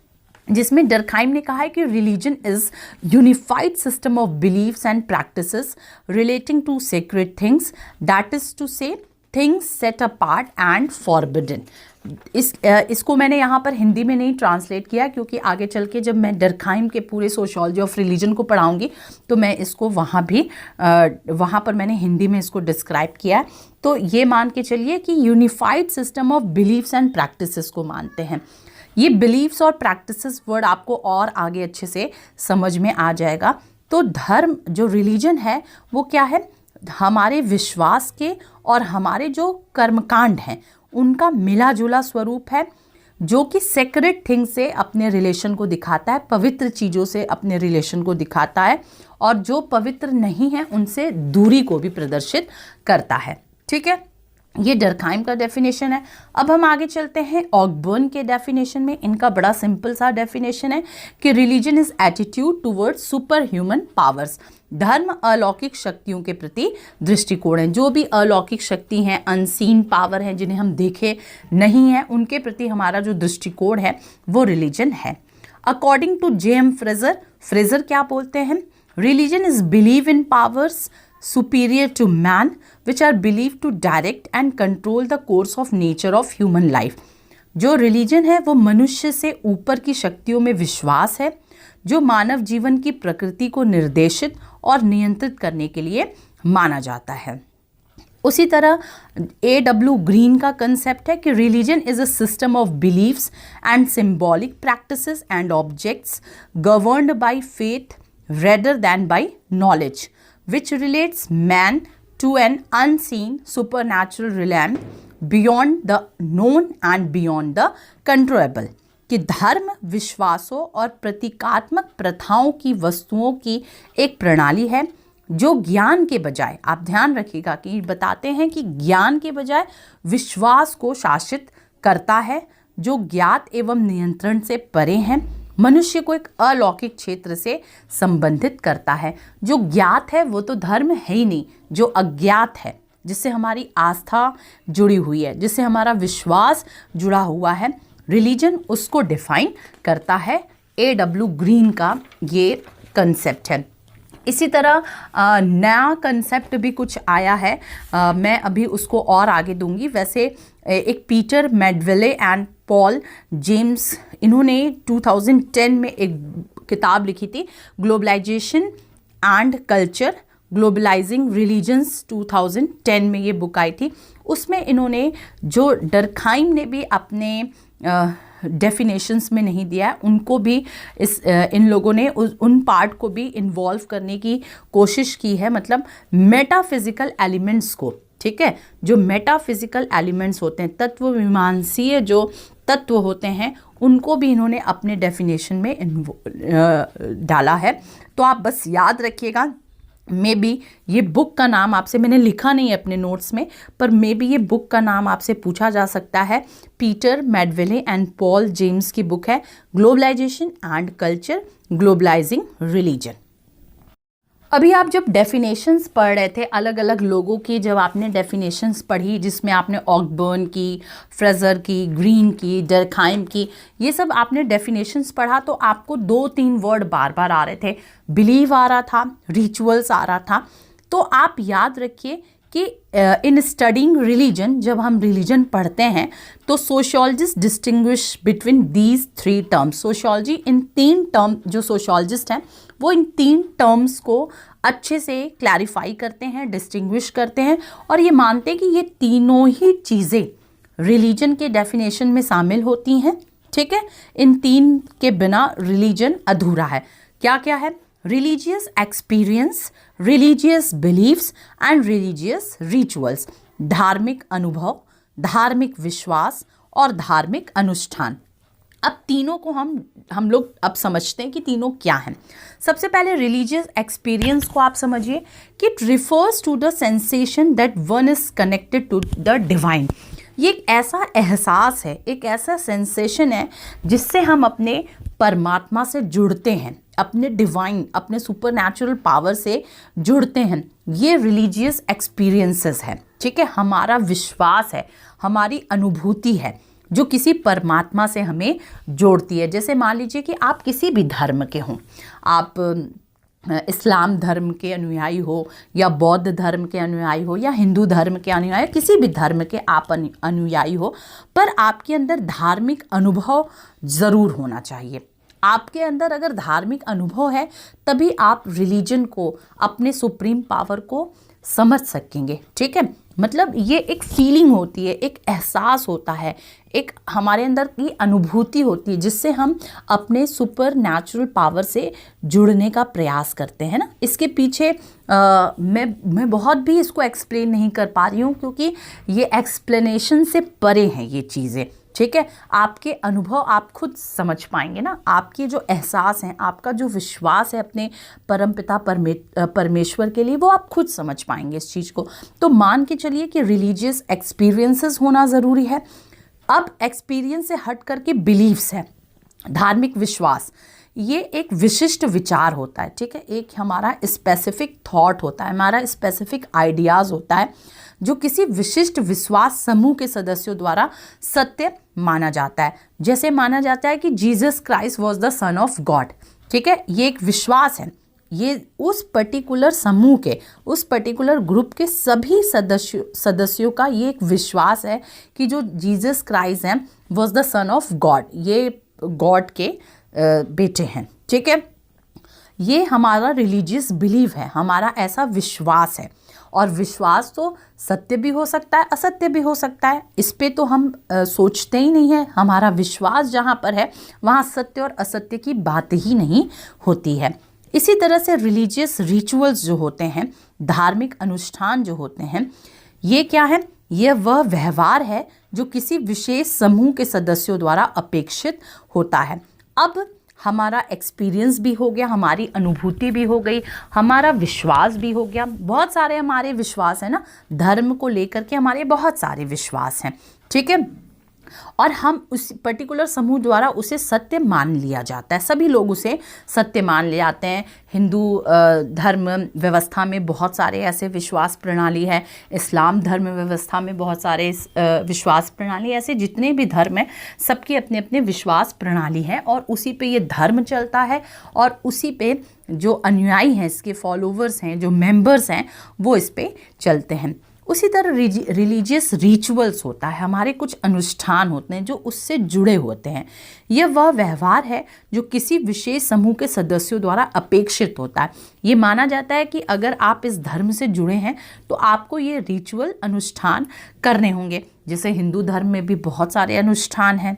जिसमें डर्कहाइम ने कहा है कि religion is unified system of beliefs and practices relating to sacred things, that is to say things set apart and forbidden. इसको मैंने यहाँ पर हिंदी में नहीं ट्रांसलेट किया क्योंकि आगे चल के जब मैं डर्कहाइम के पूरे सोशियोलॉजी ऑफ रिलीजन को पढ़ाऊँगी तो मैं इसको वहाँ पर मैंने हिंदी में इसको डिस्क्राइब किया। तो ये मान के चलिए कि unified system of beliefs and practices को मानते हैं। ये बिलीव्स और प्रैक्टिसेस वर्ड आपको और आगे अच्छे से समझ में आ जाएगा। तो धर्म जो रिलीजन है वो क्या है? हमारे विश्वास के और हमारे जो कर्मकांड हैं उनका मिला जुला स्वरूप है, जो कि सेक्रेड थिंग से अपने रिलेशन को दिखाता है, पवित्र चीज़ों से अपने रिलेशन को दिखाता है और जो पवित्र नहीं है उनसे दूरी को भी प्रदर्शित करता है। ठीक है, ये डर्कहाइम का डेफिनेशन है। अब हम आगे चलते हैं ऑकबर्न के डेफिनेशन में। इनका बड़ा सिंपल सा डेफिनेशन है कि religion is attitude towards super human powers. धर्म अलौकिक शक्तियों के प्रति दृष्टिकोण है। जो भी अलौकिक शक्ति हैं, अनसीन पावर हैं, जिन्हें हम देखे नहीं हैं, उनके प्रति हमारा जो दृष्टिकोण है वो रिलीजन है। According to J.M. फ्रेजर क्या बोलते हैं? Religion is believe in powers superior to man which are believed to direct and control the course of nature of human life। जो रिलीजन है वो मनुष्य से ऊपर की शक्तियों में विश्वास है जो मानव जीवन की प्रकृति को निर्देशित और नियंत्रित करने के लिए माना जाता है। उसी तरह A.W. ग्रीन का कंसेप्ट है कि religion is a system of beliefs and symbolic practices and objects governed by faith rather than by knowledge which relates man to an unseen supernatural realm beyond the known and beyond the controllable। कि धर्म विश्वासों और प्रतीकात्मक प्रथाओं की वस्तुओं की एक प्रणाली है जो ज्ञान के बजाय, आप ध्यान रखिएगा कि बताते हैं कि ज्ञान के बजाय विश्वास को शासित करता है, जो ज्ञात एवं नियंत्रण से परे हैं, मनुष्य को एक अलौकिक क्षेत्र से संबंधित करता है। जो ज्ञात है वो तो धर्म है ही नहीं, जो अज्ञात है, जिससे हमारी आस्था जुड़ी हुई है, जिससे हमारा विश्वास जुड़ा हुआ है, रिलीजन उसको डिफाइन करता है। A.W. ग्रीन का ये कंसेप्ट है। इसी तरह नया कंसेप्ट भी कुछ आया है, मैं अभी उसको और आगे दूंगी। वैसे एक पीटर मैडवेले एंड पॉल जेम्स, इन्होंने 2010 में एक किताब लिखी थी, globalisation and culture, globalising religions 2010 में ये बुक आई थी। उसमें इन्होंने, जो डर्खाइम ने भी अपने डेफिनेशंस में नहीं दिया है, उनको भी इन लोगों ने उन पार्ट को भी इन्वॉल्व करने की कोशिश की है, मतलब मेटाफिजिकल एलिमेंट्स को, ठीक है, जो मेटाफिजिकल एलिमेंट्स होते हैं, तत्व मीमांसीय जो तत्व होते हैं, उनको भी इन्होंने अपने डेफिनेशन में डाला है। तो आप बस याद रखिएगा, मे बी ये बुक का नाम आपसे, मैंने लिखा नहीं है अपने नोट्स में, पर मे बी ये बुक का नाम आपसे पूछा जा सकता है। पीटर मैडवेले एंड पॉल जेम्स की बुक है globalisation and culture, globalising religion. अभी आप जब डेफिनेशंस पढ़ रहे थे, अलग अलग लोगों की जब आपने डेफिनेशंस पढ़ी, जिसमें आपने ऑकबर्न की, फ्रेजर की, ग्रीन की, डर्खाइम की, ये सब आपने डेफिनेशंस पढ़ा, तो आपको 2-3 वर्ड बार बार आ रहे थे। बिलीव आ रहा था, रिचुअल्स आ रहा था। तो आप याद रखिए कि इन स्टडिंग रिलीजन, जब हम रिलीजन पढ़ते हैं तो sociologist distinguish between these 3 terms. Sociology in 3 term, जो सोशियोलॉजिस्ट हैं वो इन 3 टर्म्स को अच्छे से क्लैरिफाई करते हैं, डिस्टिंग्विश करते हैं, और ये मानते हैं कि ये तीनों ही चीज़ें रिलीजन के डेफिनेशन में शामिल होती हैं, ठीक है। इन 3 के बिना रिलीजन अधूरा है। क्या क्या है? Religious experience, religious beliefs and religious rituals. धार्मिक अनुभव, धार्मिक विश्वास और धार्मिक अनुष्ठान। अब तीनों को हम लोग अब समझते हैं कि तीनों क्या हैं। सबसे पहले रिलीजियस एक्सपीरियंस को आप समझिए कि it refers to the sensation that one is connected to the divine. ये एक ऐसा एहसास है, एक ऐसा सेंसेशन है जिससे हम अपने परमात्मा से जुड़ते हैं, अपने डिवाइन, अपने सुपर नेचुरल पावर से जुड़ते हैं। ये रिलीजियस एक्सपीरियंसेस है, ठीक है। हमारा विश्वास है, हमारी अनुभूति है जो किसी परमात्मा से हमें जोड़ती है। जैसे मान लीजिए कि आप किसी भी धर्म के हों, आप इस्लाम धर्म के अनुयायी हो या बौद्ध धर्म के अनुयायी हो या हिंदू धर्म के अनुयायी, किसी भी धर्म के आप अनुयायी हो, पर आपके अंदर धार्मिक अनुभव ज़रूर होना चाहिए। आपके अंदर अगर धार्मिक अनुभव है तभी आप रिलीजन को, अपने सुप्रीम पावर को समझ सकेंगे, ठीक है। मतलब ये एक फीलिंग होती है, एक एहसास होता है, एक हमारे अंदर की अनुभूति होती है जिससे हम अपने सुपर नेचुरल पावर से जुड़ने का प्रयास करते हैं ना। इसके पीछे मैं बहुत भी इसको एक्सप्लेन नहीं कर पा रही हूँ क्योंकि ये एक्सप्लेनेशन से परे हैं ये चीज़ें, ठीक है। आपके अनुभव आप खुद समझ पाएंगे ना, आपके जो एहसास हैं, आपका जो विश्वास है अपने परमपिता परमेश्वर के लिए, वो आप खुद समझ पाएंगे इस चीज़ को। तो मान के चलिए कि रिलीजियस एक्सपीरियंसेस होना ज़रूरी है। अब एक्सपीरियंस से हट करके बिलीव्स है, धार्मिक विश्वास। ये एक विशिष्ट विचार होता है, ठीक है। एक हमारा स्पेसिफिक थॉट होता है, हमारा स्पेसिफिक आइडियाज़ होता है जो किसी विशिष्ट विश्वास समूह के सदस्यों द्वारा सत्य माना जाता है। जैसे माना जाता है कि Jesus Christ was the son of God, ठीक है। ये एक विश्वास है, ये उस पर्टिकुलर समूह के, उस पर्टिकुलर ग्रुप के सभी सदस्यों का ये एक विश्वास है कि जो जीसस क्राइस्ट हैं was the son of God, ये गॉड के बेटे हैं, ठीक है। ये हमारा रिलीजियस बिलीव है, हमारा ऐसा विश्वास है। और विश्वास तो सत्य भी हो सकता है, असत्य भी हो सकता है, इस पे तो हम सोचते ही नहीं है। हमारा विश्वास जहाँ पर है वहाँ सत्य और असत्य की बात ही नहीं होती है। इसी तरह से रिलीजियस रिचुअल्स जो होते हैं, धार्मिक अनुष्ठान जो होते हैं, ये क्या है? यह वह व्यवहार है जो किसी विशेष समूह के सदस्यों द्वारा अपेक्षित होता है। अब हमारा एक्सपीरियंस भी हो गया, हमारी अनुभूति भी हो गई, हमारा विश्वास भी हो गया। बहुत सारे हमारे विश्वास हैं ना, धर्म को लेकर के हमारे बहुत सारे विश्वास हैं, ठीक है। और हम उस पर्टिकुलर समूह द्वारा उसे सत्य मान लिया जाता है, सभी लोग उसे सत्य मान ले जाते हैं। हिंदू धर्म व्यवस्था में बहुत सारे ऐसे विश्वास प्रणाली है, इस्लाम धर्म व्यवस्था में बहुत सारे विश्वास प्रणाली, ऐसे जितने भी धर्म हैं सबके अपने अपने विश्वास प्रणाली है और उसी पे ये धर्म चलता है और उसी पे जो अनुयायी हैं, इसके फॉलोवर्स हैं, जो मेंबर्स हैं, वो इस पे चलते हैं। उसी तरह रिलीजियस रिचुअल्स होता है, हमारे कुछ अनुष्ठान होते हैं जो उससे जुड़े होते हैं। यह वह व्यवहार है जो किसी विशेष समूह के सदस्यों द्वारा अपेक्षित होता है। ये माना जाता है कि अगर आप इस धर्म से जुड़े हैं तो आपको ये रिचुअल अनुष्ठान करने होंगे। जैसे हिंदू धर्म में भी बहुत सारे अनुष्ठान हैं,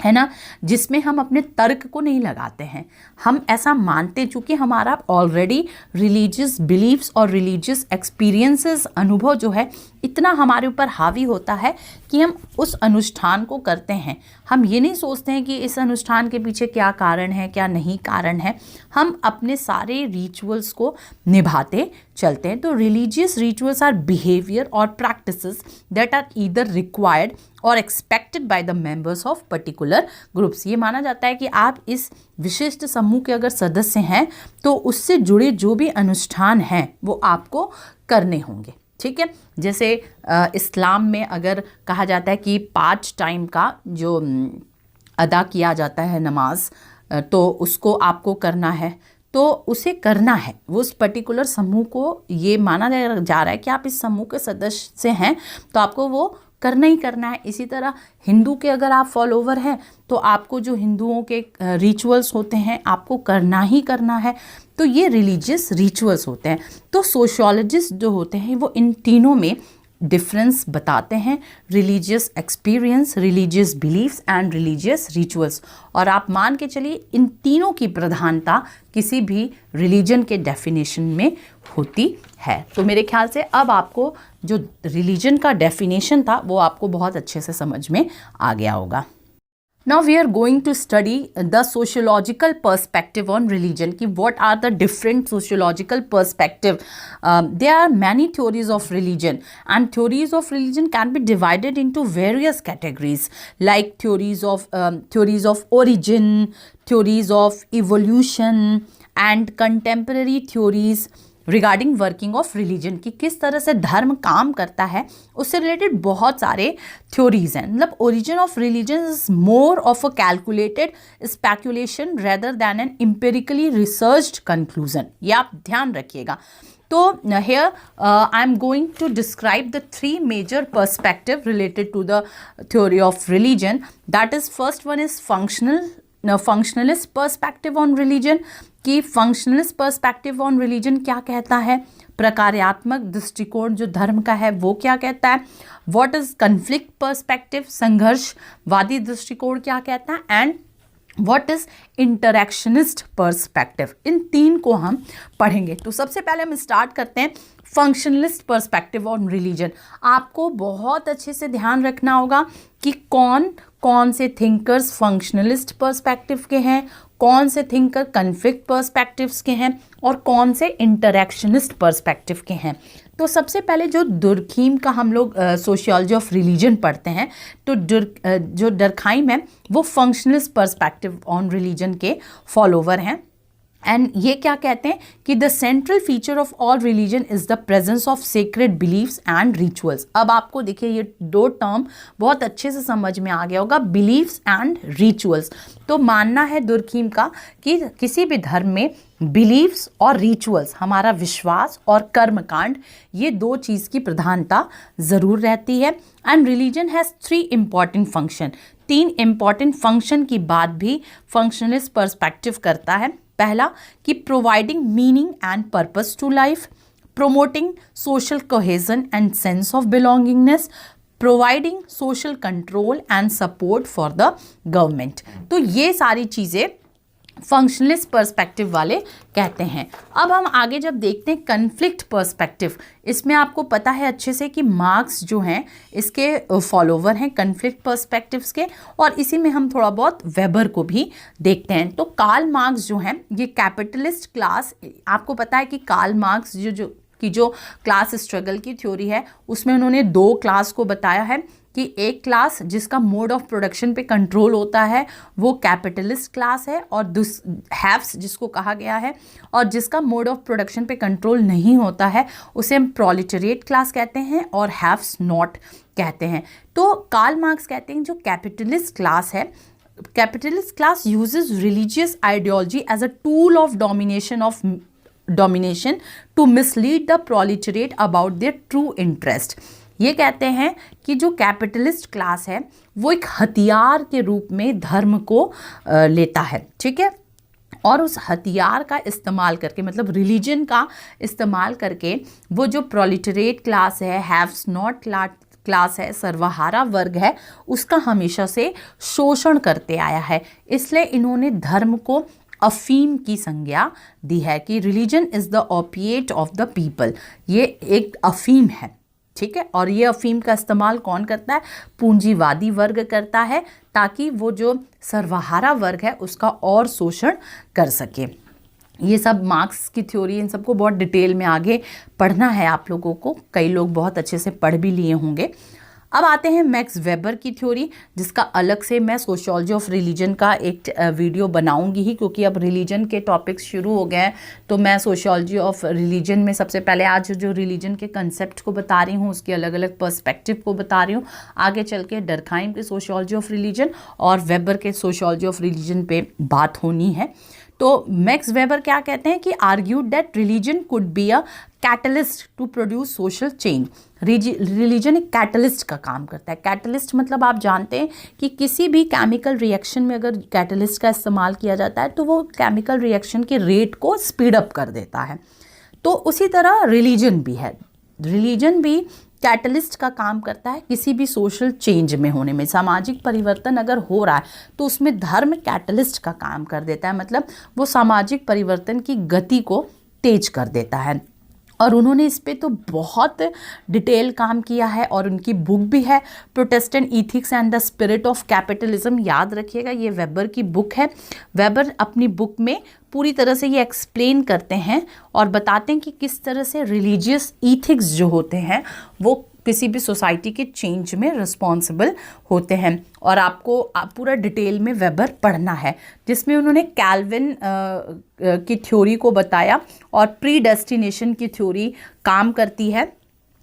है ना, जिसमें हम अपने तर्क को नहीं लगाते हैं। हम ऐसा मानते, चूँकि हमारा ऑलरेडी रिलीजियस बिलीव्स और रिलीजियस एक्सपीरियंसेस, अनुभव जो है इतना हमारे ऊपर हावी होता है कि हम उस अनुष्ठान को करते हैं। हम ये नहीं सोचते हैं कि इस अनुष्ठान के पीछे क्या कारण है, क्या नहीं कारण है। हम अपने सारे रिचुअल्स को निभाते चलते हैं। तो रिलीजियस रिचुअल्स आर बिहेवियर और practices that are either required or expected by the members of particular groups. ये माना जाता है कि आप इस विशिष्ट समूह के अगर सदस्य हैं तो उससे जुड़े जो भी अनुष्ठान हैं वो आपको करने होंगे, ठीक है। जैसे इस्लाम में अगर कहा जाता है कि 5 टाइम का जो अदा किया जाता है नमाज, तो उसको आपको करना है, तो उसे करना है। वो उस पर्टिकुलर समूह को ये माना जा रहा है कि आप इस समूह के सदस्य हैं तो आपको वो करना ही करना है। इसी तरह हिंदू के अगर आप फॉलोवर हैं तो आपको जो हिंदुओं के रिचुअल्स होते हैं आपको करना ही करना है। तो ये रिलीजियस रिचुअल्स होते हैं। तो सोशियोलॉजिस्ट जो होते हैं वो इन तीनों में डिफरेंस बताते हैं, religious experience, religious beliefs and religious rituals. और आप मान के चलिए इन तीनों की प्रधानता किसी भी रिलीजन के डेफिनेशन में होती है। तो मेरे ख्याल से अब आपको जो रिलीजन का डेफिनेशन था वो आपको बहुत अच्छे से समझ में आ गया होगा। Now we are going to study the sociological perspective on religion. कि what are the different sociological perspective? There are many theories of religion, and theories of religion can be divided into various categories, like theories of origin, theories of evolution, and contemporary theories regarding working of religion, कि किस तरह से धर्म काम करता है उससे related बहुत सारे थ्योरीज हैं। मतलब origin of religion is more of a calculated speculation rather than an empirically researched conclusion. ये आप ध्यान रखिएगा। तो here I am going to describe the 3 major perspective related to the theory of religion. That is, first one is functionalist perspective on religion. कि functionalist perspective on religion क्या कहता है, प्रकार्यात्मक दृष्टिकोण जो धर्म का है वो क्या कहता है, व्हाट इज कन्फ्लिक्ट पर्सपेक्टिव, संघर्षवादी दृष्टिकोण क्या कहता है, एंड व्हाट इज इंटरैक्शनिस्ट पर्सपेक्टिव। इन 3 को हम पढ़ेंगे। तो सबसे पहले हम स्टार्ट करते हैं फंक्शनलिस्ट पर्सपेक्टिव ऑन रिलीजन। आपको बहुत अच्छे से ध्यान रखना होगा कि कौन कौन से थिंकर्स फंक्शनलिस्ट पर्सपेक्टिव के हैं, कौन से थिंकर कन्फ्लिक्ट पर्सपेक्टिव्स के हैं और कौन से इंटरैक्शनिस्ट पर्सपेक्टिव के हैं। तो सबसे पहले जो दुर्खीम का हम लोग सोशियोलॉजी ऑफ रिलीजन पढ़ते हैं, तो जो डर्खाइम है वो फंक्शनलिस्ट पर्सपेक्टिव ऑन रिलीजन के फॉलोवर हैं। एंड ये क्या कहते हैं कि the central feature of all religion is the presence of sacred beliefs and rituals. अब आपको देखिए ये 2 टर्म बहुत अच्छे से समझ में आ गया होगा, बिलीव्स एंड रिचुअल्स। तो मानना है दुर्खीम का कि किसी भी धर्म में बिलीव्स और रिचुअल्स, हमारा विश्वास और कर्मकांड, ये 2 चीज़ की प्रधानता ज़रूर रहती है। And religion has 3 important function. 3 important function की बात भी फंक्शनलिस्ट पर्सपेक्टिव करता है। पहला कि providing meaning and purpose to life, promoting social cohesion and sense of belongingness, providing social control and support for the government. तो ये सारी चीज़ें फंक्शनलिस्ट पर्सपेक्टिव वाले कहते हैं। अब हम आगे जब देखते हैं कन्फ्लिक्ट पर्सपेक्टिव, इसमें आपको पता है अच्छे से कि मार्क्स जो हैं इसके फॉलोवर हैं कन्फ्लिक्ट पर्सपेक्टिव्स के, और इसी में हम थोड़ा बहुत वेबर को भी देखते हैं। तो कार्ल मार्क्स जो हैं ये कैपिटलिस्ट क्लास, आपको पता है कि कार्ल मार्क्स जो क्लास स्ट्रगल की थ्योरी है उसमें उन्होंने 2 क्लास को बताया है कि एक क्लास जिसका मोड ऑफ प्रोडक्शन पे कंट्रोल होता है वो कैपिटलिस्ट क्लास है, और हैव्स जिसको कहा गया है, और जिसका मोड ऑफ प्रोडक्शन पे कंट्रोल नहीं होता है उसे हम प्रोलेटेरिएट क्लास कहते हैं और हैव्स नॉट कहते हैं। तो कार्ल मार्क्स कहते हैं जो कैपिटलिस्ट क्लास है, capitalist class uses religious ideology as a tool of domination to mislead the proletariat about their true interest। ये कहते हैं कि जो कैपिटलिस्ट क्लास है वो एक हथियार के रूप में धर्म को लेता है, ठीक है, और उस हथियार का इस्तेमाल करके, मतलब रिलीजन का इस्तेमाल करके, वो जो प्रोलेटेरिएट क्लास है, हैव्स नॉट क्लास है, सर्वहारा वर्ग है, उसका हमेशा से शोषण करते आया है। इसलिए इन्होंने धर्म को अफीम की संज्ञा दी है कि religion is the opiate of the people. ये एक अफीम है, ठीक है, और ये अफीम का इस्तेमाल कौन करता है? पूंजीवादी वर्ग करता है, ताकि वो जो सर्वहारा वर्ग है उसका और शोषण कर सके। ये सब मार्क्स की थ्योरी, इन सबको बहुत डिटेल में आगे पढ़ना है आप लोगों को, कई लोग बहुत अच्छे से पढ़ भी लिए होंगे। अब आते हैं मैक्स वेबर की थ्योरी, जिसका अलग से मैं सोशियोलॉजी ऑफ रिलीजन का एक वीडियो बनाऊंगी ही, क्योंकि अब रिलीजन के टॉपिक्स शुरू हो गए हैं। तो मैं सोशियोलॉजी ऑफ रिलीजन में सबसे पहले आज जो रिलीजन के कंसेप्ट को बता रही हूँ, उसके अलग अलग पर्सपेक्टिव को बता रही हूँ। आगे चल के डरखाइम के सोशियोलॉजी ऑफ रिलीजन और वेबर के सोशियोलॉजी ऑफ रिलीजन पे बात होनी है। तो मैक्स वेबर क्या कहते हैं कि argued that religion could be a catalyst to produce social change. Religion एक कैटलिस्ट का काम करता है। कैटलिस्ट मतलब आप जानते हैं कि किसी भी केमिकल रिएक्शन में अगर कैटलिस्ट का इस्तेमाल किया जाता है तो वो केमिकल रिएक्शन के रेट को स्पीड अप कर देता है। तो उसी तरह रिलीजन भी है, रिलीजन भी कैटलिस्ट का काम करता है किसी भी सोशल चेंज में होने में। सामाजिक परिवर्तन अगर हो रहा है तो उसमें धर्म कैटलिस्ट का काम कर देता है, मतलब वो सामाजिक परिवर्तन की गति को तेज कर देता है। और उन्होंने इस पे तो बहुत डिटेल काम किया है, और उनकी बुक भी है Protestant ethics and the spirit of capitalism. याद रखिएगा ये वेबर की बुक है। वेबर अपनी बुक में पूरी तरह से ये एक्सप्लेन करते हैं और बताते हैं कि किस तरह से रिलीजियस इथिक्स जो होते हैं वो किसी भी सोसाइटी के चेंज में रिस्पॉन्सिबल होते हैं। और आपको पूरा डिटेल में वेबर पढ़ना है, जिसमें उन्होंने कैल्विन की थ्योरी को बताया, और प्रीडेस्टिनेशन की थ्योरी काम करती है,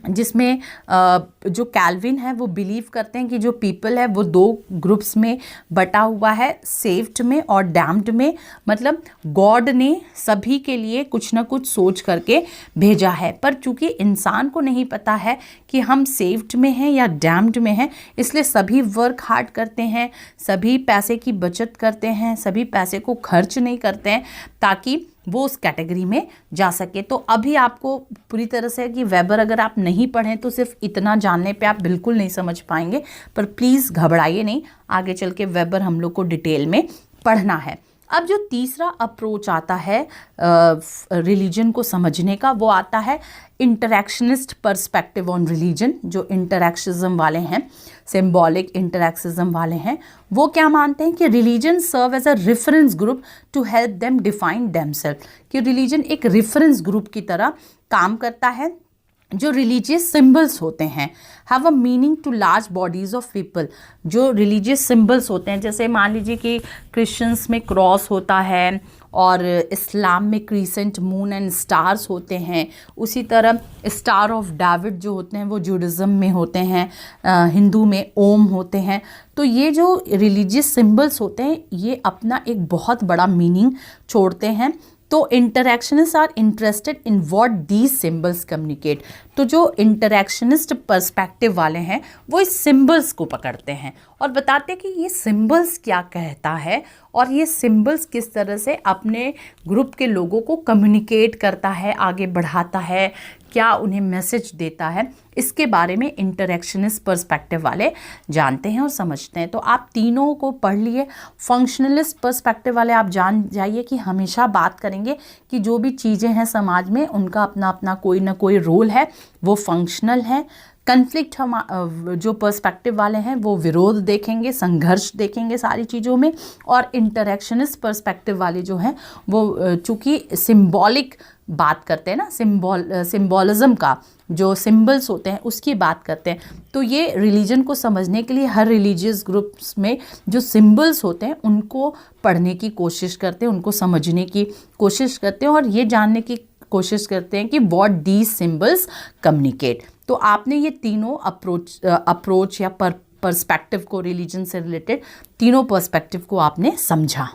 जिसमें जो कैल्विन है वो बिलीव करते हैं कि जो पीपल है वो दो ग्रुप्स में बटा हुआ है, सेव्ड में और डैम्ड में। मतलब गॉड ने सभी के लिए कुछ ना कुछ सोच करके भेजा है, पर चूंकि इंसान को नहीं पता है कि हम सेव्ड में हैं या डैम्ड में हैं, इसलिए सभी वर्क हार्ड करते हैं, सभी पैसे की बचत करते हैं, सभी पैसे को खर्च नहीं करते हैं ताकि वो उस कैटेगरी में जा सके। तो अभी आपको पूरी तरह से कि वेबर अगर आप नहीं पढ़ें तो सिर्फ इतना जानने पे आप बिल्कुल नहीं समझ पाएंगे, पर प्लीज़ घबराइए नहीं, आगे चल के वेबर हम लोग को डिटेल में पढ़ना है। अब जो तीसरा अप्रोच आता है रिलीजन को समझने का, वो आता है इंटरैक्शनिस्ट पर्सपेक्टिव ऑन रिलीजन। जो इंटरैक्शनिज्म वाले हैं, सिंबॉलिक इंटरैक्शनिज्म वाले हैं, वो क्या मानते हैं कि religion serve as a reference group to help them define themselves. कि रिलीजन एक रेफरेंस ग्रुप की तरह काम करता है। जो रिलीजियस सिंबल्स होते हैं have a meaning to large bodies of people. जो रिलीजियस सिंबल्स होते हैं, जैसे मान लीजिए कि क्रिश्चियंस में क्रॉस होता है और इस्लाम में क्रीसेंट मून एंड स्टार्स होते हैं, उसी तरह स्टार ऑफ डेविड जो होते हैं वो जूडिज्म में होते हैं, हिंदू में ओम होते हैं। तो ये जो रिलीजियस सिंबल्स होते हैं ये अपना एक बहुत बड़ा मीनिंग छोड़ते हैं। तो interactionist are interested in what these symbols communicate. तो जो इंटरैक्शनिस्ट पर्सपेक्टिव वाले हैं वो इस सिंबल्स को पकड़ते हैं और बताते हैं कि ये सिंबल्स क्या कहता है और ये सिंबल्स किस तरह से अपने ग्रुप के लोगों को कम्युनिकेट करता है, आगे बढ़ाता है, क्या उन्हें मैसेज देता है, इसके बारे में इंटरैक्शनिस्ट पर्सपेक्टिव वाले जानते हैं और समझते हैं। तो आप तीनों को पढ़ लिए। फंक्शनलिस्ट पर्सपेक्टिव वाले आप जान जाइए कि हमेशा बात करेंगे कि जो भी चीज़ें हैं समाज में उनका अपना अपना कोई ना कोई रोल है, वो फंक्शनल है। कन्फ्लिक्ट हम जो पर्सपेक्टिव वाले हैं वो विरोध देखेंगे, संघर्ष देखेंगे सारी चीज़ों में, और इंटरेक्शनिस्ट पर्सपेक्टिव वाले जो हैं वो चूँकि सिंबॉलिक बात करते हैं ना, सिंबॉलिज्म का जो सिंबल्स होते हैं उसकी बात करते हैं। तो ये रिलीजन को समझने के लिए हर रिलीजियस ग्रुप्स में जो सिंबल्स होते हैं उनको पढ़ने की कोशिश करते हैं, उनको समझने की कोशिश करते हैं और ये जानने की कोशिश करते हैं कि व्हाट दीज सिंबल्स कम्युनिकेट। तो आपने ये तीनों अप्रोच या पर्सपेक्टिव को, रिलीजन से रिलेटेड तीनों पर्सपेक्टिव को आपने समझा।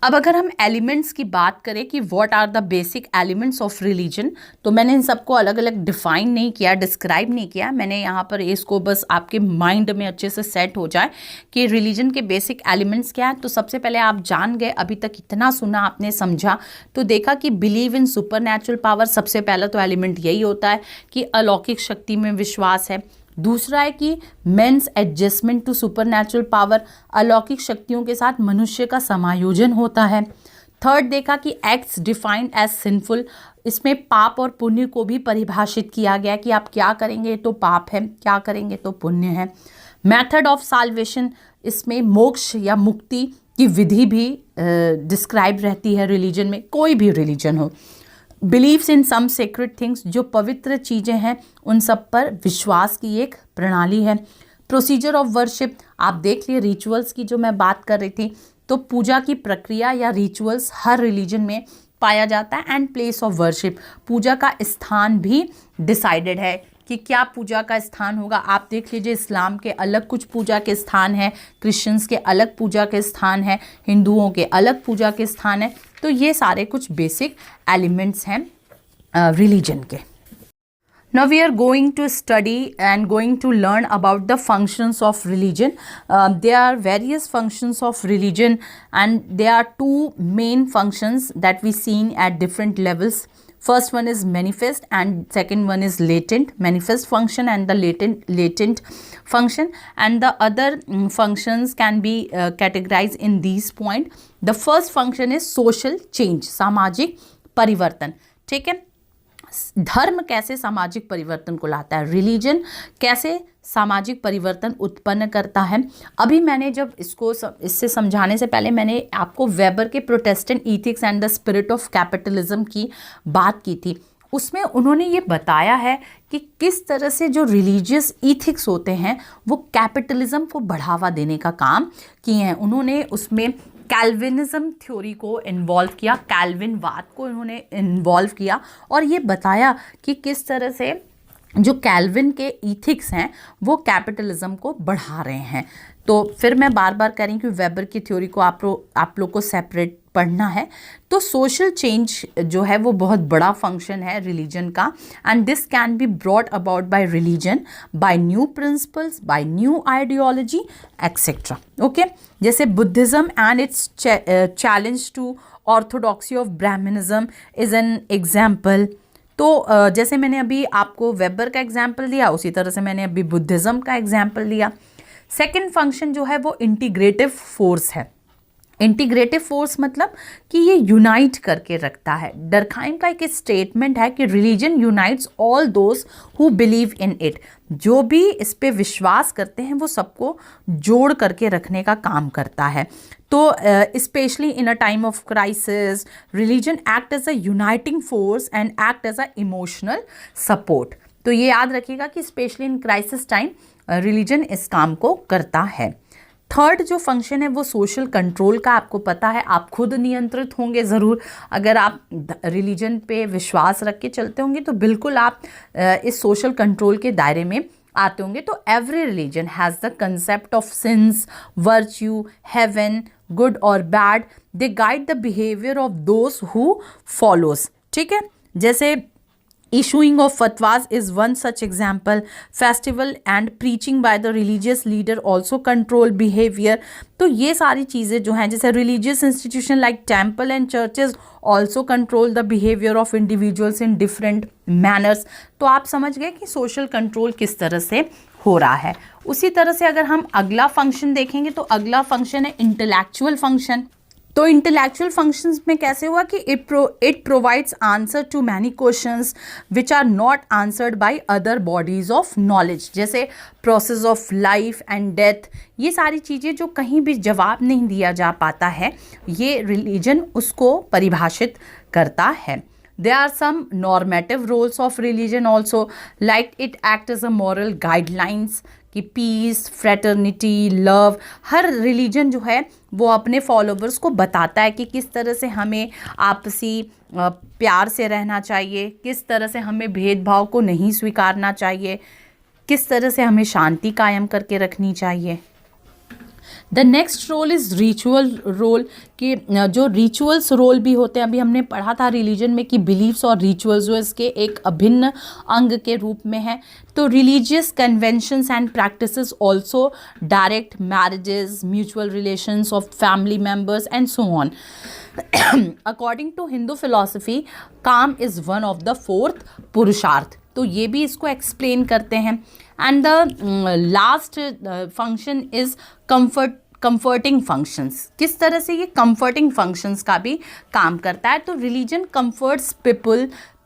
अब अगर हम एलिमेंट्स की बात करें कि what are the basic elements of religion, तो मैंने इन सबको अलग अलग डिफाइन नहीं किया, डिस्क्राइब नहीं किया। मैंने यहाँ पर इसको बस आपके माइंड में अच्छे से सेट हो जाए कि रिलीजन के बेसिक एलिमेंट्स क्या हैं। तो सबसे पहले आप जान गए, अभी तक इतना सुना आपने, समझा तो देखा कि believe in supernatural power, सबसे पहला तो एलिमेंट यही होता है कि अलौकिक शक्ति में विश्वास है। दूसरा है कि man's adjustment to supernatural power, अलौकिक शक्तियों के साथ मनुष्य का समायोजन होता है। थर्ड देखा कि एक्ट्स डिफाइंड एज सिंफुल, इसमें पाप और पुण्य को भी परिभाषित किया गया कि आप क्या करेंगे तो पाप है, क्या करेंगे तो पुण्य है। मेथड ऑफ साल्वेशन, इसमें मोक्ष या मुक्ति की विधि भी डिस्क्राइब रहती है रिलीजन में, कोई भी रिलीजन हो। Beliefs in some sacred things, जो पवित्र चीज़ें हैं उन सब पर विश्वास की एक प्रणाली है। प्रोसीजर ऑफ वर्शिप, आप देख लिए रिचुअल्स की जो मैं बात कर रही थी, तो पूजा की प्रक्रिया या रिचुअल्स हर रिलीजन में पाया जाता है। एंड प्लेस ऑफ वर्शिप, पूजा का स्थान भी डिसाइडेड है कि क्या पूजा का स्थान होगा। आप देख लीजिए इस्लाम के अलग कुछ पूजा के स्थान हैं, क्रिश्चियंस के अलग पूजा के स्थान हैं, हिंदुओं के अलग पूजा के स्थान हैं। तो ये सारे कुछ बेसिक एलिमेंट्स हैं रिलीजन के। Now we are going to study and going to learn about the functions of religion. There are various functions of religion and there are two main functions that we seen at different levels. First one is manifest and second one is latent. Manifest function and the latent function, and the other functions can be categorized in these point. The first function is social change, सामाजिक परिवर्तन। ठीक है, धर्म कैसे सामाजिक परिवर्तन को लाता है, रिलीजन कैसे सामाजिक परिवर्तन उत्पन्न करता है। अभी मैंने जब इससे समझाने से पहले मैंने आपको वेबर के Protestant ethics and the spirit of capitalism की बात की थी। उसमें उन्होंने ये बताया है कि किस तरह से जो रिलीजियस इथिक्स होते हैं वो कैपिटलिज्म को बढ़ावा देने का काम किए हैं। उन्होंने उसमें कैल्विनिज्म थ्योरी को इन्वॉल्व किया, कैल्विनवाद को उन्होंने इन्वॉल्व किया और ये बताया कि किस तरह से जो कैल्विन के इथिक्स हैं वो कैपिटलिज्म को बढ़ा रहे हैं। तो फिर मैं बार बार कह रही हूँ कि वेबर की थ्योरी को आप लोग को सेपरेट पढ़ना है। तो सोशल चेंज जो है वो बहुत बड़ा फंक्शन है रिलीजन का, and this can be brought about by religion, by new principles, by new ideology etcetera. Okay, जैसे buddhism and its challenge to orthodoxy of brahmanism is an example. तो जैसे मैंने अभी आपको वेबर का एग्जाम्पल दिया, उसी तरह से मैंने अभी बुद्धिज्म का एग्जाम्पल दिया। सेकेंड फंक्शन जो है वो इंटीग्रेटिव फोर्स है। इंटीग्रेटिव फोर्स मतलब कि ये यूनाइट करके रखता है। डरखाइम का एक स्टेटमेंट है कि religion unites all those who believe in it, जो भी इस पे विश्वास करते हैं वो सबको जोड़ करके रखने का काम करता है। तो specially in a time of crisis religion act as a uniting force and act as a emotional support. तो ये याद रखिएगा कि specially in crisis time religion इस काम को करता है। थर्ड जो फंक्शन है वो सोशल कंट्रोल का, आपको पता है आप खुद नियंत्रित होंगे ज़रूर। अगर आप रिलीजन पे विश्वास रख के चलते होंगे तो बिल्कुल आप इस सोशल कंट्रोल के दायरे में आते होंगे। तो every religion has the concept of sins, virtue, heaven, good और bad. They guide the behaviour of those who follows. ठीक है, जैसे issuing of fatwas is one such example. Festival and preaching by the religious leader also control behavior. तो ये सारी चीज़ें जो हैं, जैसे religious institution like temple and churches also control the behavior of individuals in different manners. तो आप समझ गए कि social control किस तरह से हो रहा है। उसी तरह से अगर हम अगला फंक्शन देखेंगे तो अगला फंक्शन है इंटेलेक्चुअल फंक्शन। तो इंटेलेक्चुअल फंक्शंस में कैसे हुआ कि it provides answer to many questions which are not answered by other bodies of knowledge, जैसे process of life and death, ये सारी चीज़ें जो कहीं भी जवाब नहीं दिया जा पाता है, ये रिलीजन उसको परिभाषित करता है. There are some normative roles of religion also, like it acts as a moral guidelines कि पीस, फ्रेटर्निटी, लव, हर रिलीजन जो है वो अपने फॉलोवर्स को बताता है कि किस तरह से हमें आपसी प्यार से रहना चाहिए, किस तरह से हमें भेदभाव को नहीं स्वीकारना चाहिए, किस तरह से हमें शांति कायम करके रखनी चाहिए. The next role is ritual role, कि जो रिचुअल्स रोल भी होते हैं, अभी हमने पढ़ा था रिलीजन में कि बिलीव्स और रिचुअल्स जो इसके एक अभिन्न अंग के रूप में है. तो religious conventions and practices also direct marriages, mutual relations of family members and so on. According to Hindu philosophy, kama is one of the fourth purushartha, तो ये भी इसको एक्सप्लेन करते हैं. And the last function is comforting functions. किस तरह से ये कंफर्टिंग फंक्शंस का भी काम करता है. तो religion comforts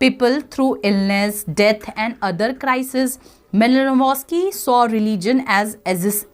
people through illness, death and other crises. Malinowski saw religion as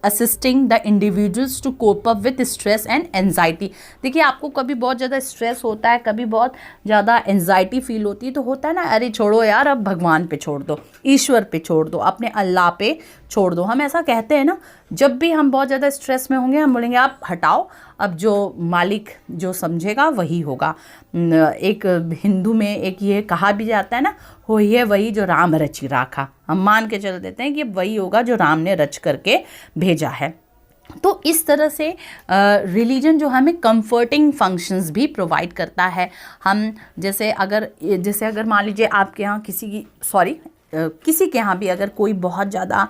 assisting the individuals to cope up with stress and anxiety. देखिए, आपको कभी बहुत ज़्यादा स्ट्रेस होता है, कभी बहुत ज़्यादा एंजाइटी फील होती है, तो होता है ना, अरे छोड़ो यार, अब भगवान पे छोड़ दो, ईश्वर पे छोड़ दो, अपने अल्लाह पे छोड़ दो. हम ऐसा कहते हैं ना, जब भी हम बहुत ज़्यादा स्ट्रेस में होंगे हम बोलेंगे आप हटाओ, अब जो मालिक जो समझेगा वही होगा. एक हिंदू में एक ये कहा भी जाता है ना, हो ये वही जो राम रचि राखा. हम मान के चल देते हैं कि वही होगा जो राम ने रच करके भेजा है. तो इस तरह से रिलीजन जो हमें कंफर्टिंग फंक्शंस भी प्रोवाइड करता है. हम जैसे अगर मान लीजिए आपके यहाँ किसी के यहाँ भी अगर कोई बहुत ज़्यादा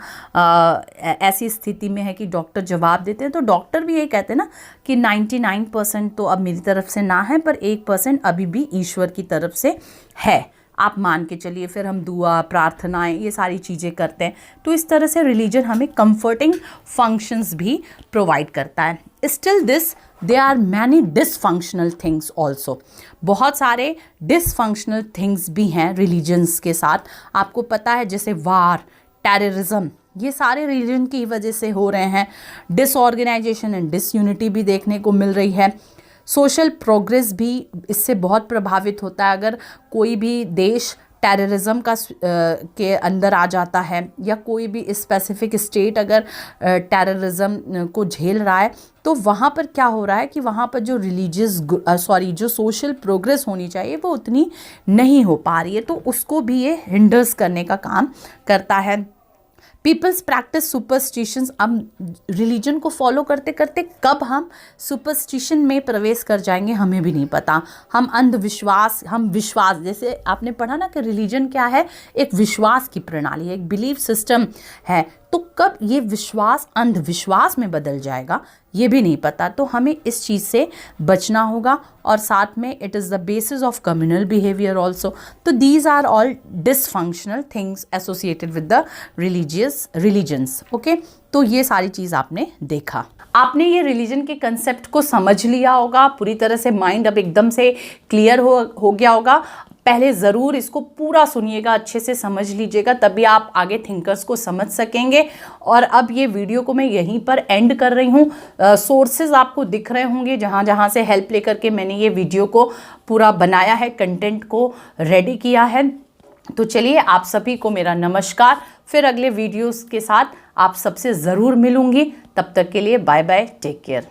ऐसी स्थिति में है कि डॉक्टर जवाब देते हैं, तो डॉक्टर भी ये कहते हैं ना कि 99% तो अब मेरी तरफ से ना है, पर 1% अभी भी ईश्वर की तरफ से है, आप मान के चलिए. फिर हम दुआ, प्रार्थनाएं, ये सारी चीज़ें करते हैं. तो इस तरह से रिलीजन हमें कंफर्टिंग फंक्शंस भी प्रोवाइड करता है. Still this there are many dysfunctional things also. बहुत सारे dysfunctional things भी हैं रिलीजन्स के साथ. आपको पता है, जैसे वार, टेररिज्म, ये सारे रिलीजन की वजह से हो रहे हैं. डिसऑर्गेनाइजेशन एंड डिसयूनिटी भी देखने को मिल रही है. सोशल प्रोग्रेस भी इससे बहुत प्रभावित होता है. अगर कोई भी देश टेररिज्म के अंदर आ जाता है, या कोई भी स्पेसिफिक स्टेट अगर टेररिज्म को झेल रहा है, तो वहाँ पर क्या हो रहा है कि वहाँ पर जो सोशल प्रोग्रेस होनी चाहिए वो उतनी नहीं हो पा रही है. तो उसको भी ये हिंडर्स करने का काम करता है. Peoples practice superstitions. अब रिलीजन को फॉलो करते करते कब हम सुपरस्टिशन में प्रवेश कर जाएंगे हमें भी नहीं पता. हम अंधविश्वास, जैसे आपने पढ़ा ना कि रिलीजन क्या है, एक विश्वास की प्रणाली है, एक बिलीफ सिस्टम है. तो कब ये विश्वास अंधविश्वास में बदल जाएगा ये भी नहीं पता. तो हमें इस चीज़ से बचना होगा. और साथ में it is the basis of communal behaviour also. तो these are all dysfunctional things associated with the religions. Okay, तो ये सारी चीज़ आपने देखा. आपने ये रिलीजन के कंसेप्ट को समझ लिया होगा पूरी तरह से. माइंड अब एकदम से क्लियर हो गया होगा. पहले ज़रूर इसको पूरा सुनिएगा, अच्छे से समझ लीजिएगा, तभी आप आगे थिंकर्स को समझ सकेंगे. और अब ये वीडियो को मैं यहीं पर एंड कर रही हूँ. सोर्सेज आपको दिख रहे होंगे जहाँ जहाँ से हेल्प लेकर के मैंने ये वीडियो को पूरा बनाया है, कंटेंट को रेडी किया है. तो चलिए, आप सभी को मेरा नमस्कार. फिर अगले वीडियोस के साथ आप सबसे ज़रूर मिलूँगी. तब तक के लिए बाय बाय, टेक केयर.